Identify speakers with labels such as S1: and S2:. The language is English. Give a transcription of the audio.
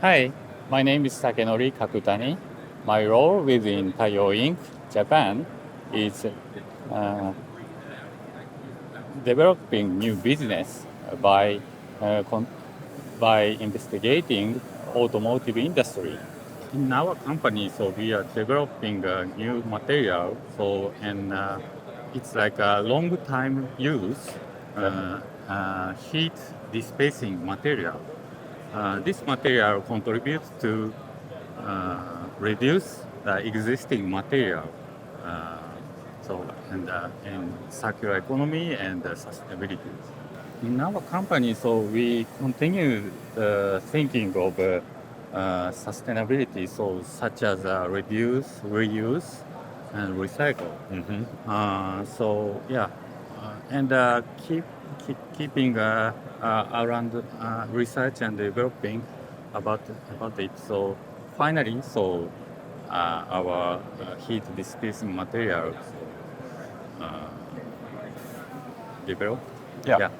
S1: Hi, my name is Takenori Kakutani. My role within Taiyo Ink, Japan, is developing new business uh, con- by investigating automotive industry. In our company, so we are developing a new material. It's like a long time use heat dissipation material. This material contributes to reduce the existing material. Uh, and circular economy and sustainability. In our company, so we continue thinking of sustainability, so such as reduce, reuse, and recycle. So yeah, and keeping around research and developing about about it. So finally, our heat dissipation materials uh, developed.
S2: Yeah.
S1: Yeah.